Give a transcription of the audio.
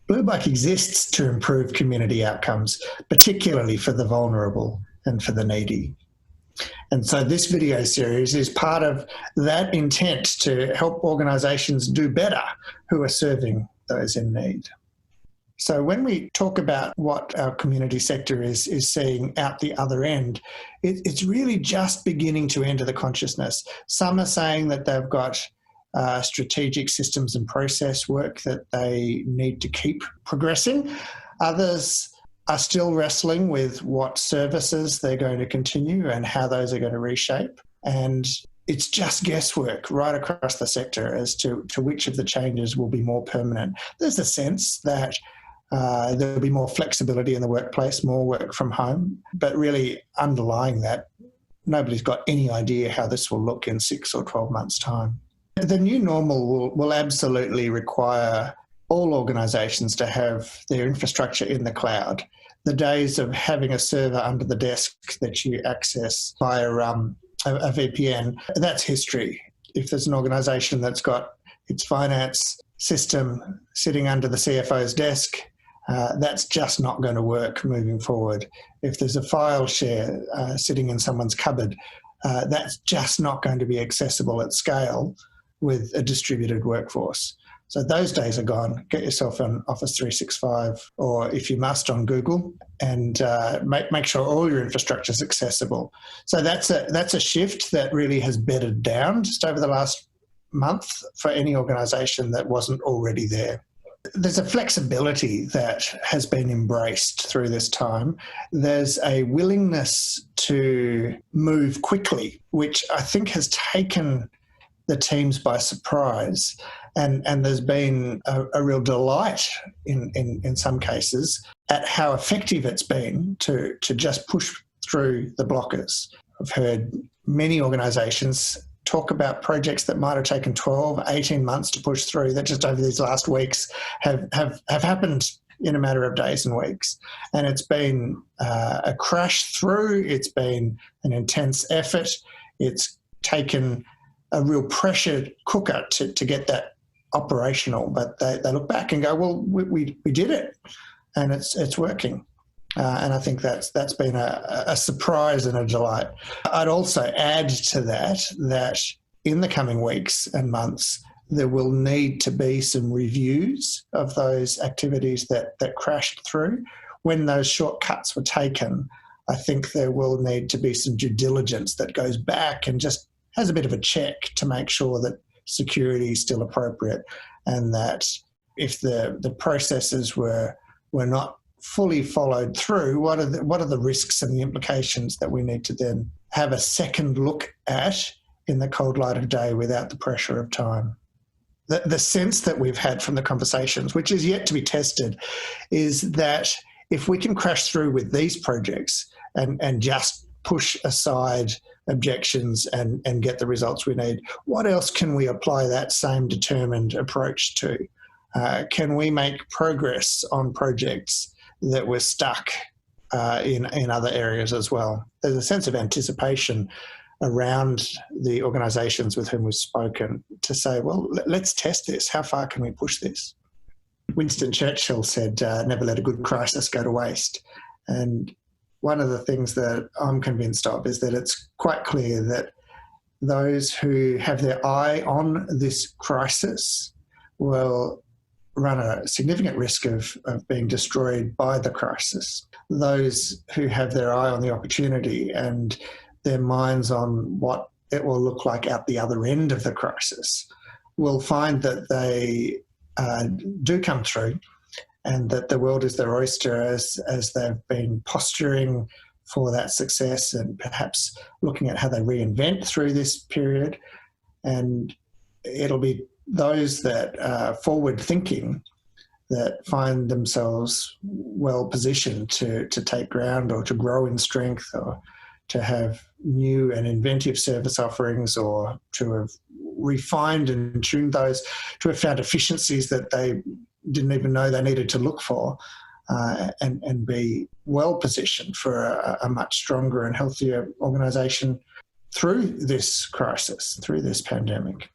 Blue Buck exists to improve community outcomes, particularly for the vulnerable and for the needy. And so this video series is part of that intent to help organisations do better who are serving those in need. So when we talk about what our community sector is seeing out the other end, it's really just beginning to enter the consciousness. Some are saying that they've got strategic systems and process work that they need to keep progressing. Others are still wrestling with what services they're going to continue and how those are going to reshape. And it's just guesswork right across the sector as to which of the changes will be more permanent. There's a sense that there'll be more flexibility in the workplace, more work from home, but really underlying that, nobody's got any idea how this will look in 6 or 12 months' time. The new normal will absolutely require all organisations to have their infrastructure in the cloud. The days of having a server under the desk that you access via a VPN, that's history. If there's an organisation that's got its finance system sitting under the CFO's desk, that's just not going to work moving forward. If there's a file share sitting in someone's cupboard, that's just not going to be accessible at scale with a distributed workforce. So those days are gone. Get yourself on Office 365, or if you must, on Google, and make sure all your infrastructure is accessible. So that's a shift that really has bedded down just over the last month for any organisation that wasn't already there. There's a flexibility that has been embraced through this time. There's a willingness to move quickly, which I think has taken the teams by surprise. And there's been a real delight in some cases at how effective it's been to just push through the blockers. I've heard many organisations talk about projects that might have taken 12, 18 months to push through that just over these last weeks have happened in a matter of days and weeks. And it's been a crash through, it's been an intense effort, it's taken a real pressure cooker to get that operational, but they look back and go, well, we did it, and it's working. And I think that's been a surprise and a delight. I'd also add to that in the coming weeks and months, there will need to be some reviews of those activities that crashed through. When those shortcuts were taken, I think there will need to be some due diligence that goes back and just has a bit of a check to make sure that security is still appropriate, and that if the processes were not fully followed through, what are the risks and the implications that we need to then have a second look at in the cold light of day without the pressure of time. The sense that we've had from the conversations, which is yet to be tested, is that if we can crash through with these projects and just push aside objections and get the results we need, what else can we apply that same determined approach to? Can we make progress on projects that were stuck in other areas as well? There's a sense of anticipation around the organisations with whom we've spoken to say, well, let's test this. How far can we push this? Winston Churchill said, never let a good crisis go to waste. And one of the things that I'm convinced of is that it's quite clear that those who have their eye on this crisis will run a significant risk of being destroyed by the crisis. Those who have their eye on the opportunity and their minds on what it will look like out the other end of the crisis will find that they do come through, and that the world is their oyster as they've been posturing for that success and perhaps looking at how they reinvent through this period. And it'll be those that are forward-thinking that find themselves well positioned to take ground or to grow in strength or to have new and inventive service offerings, or to have refined and tuned those, to have found efficiencies that they didn't even know they needed to look for, and be well positioned for a much stronger and healthier organisation through this crisis, through this pandemic.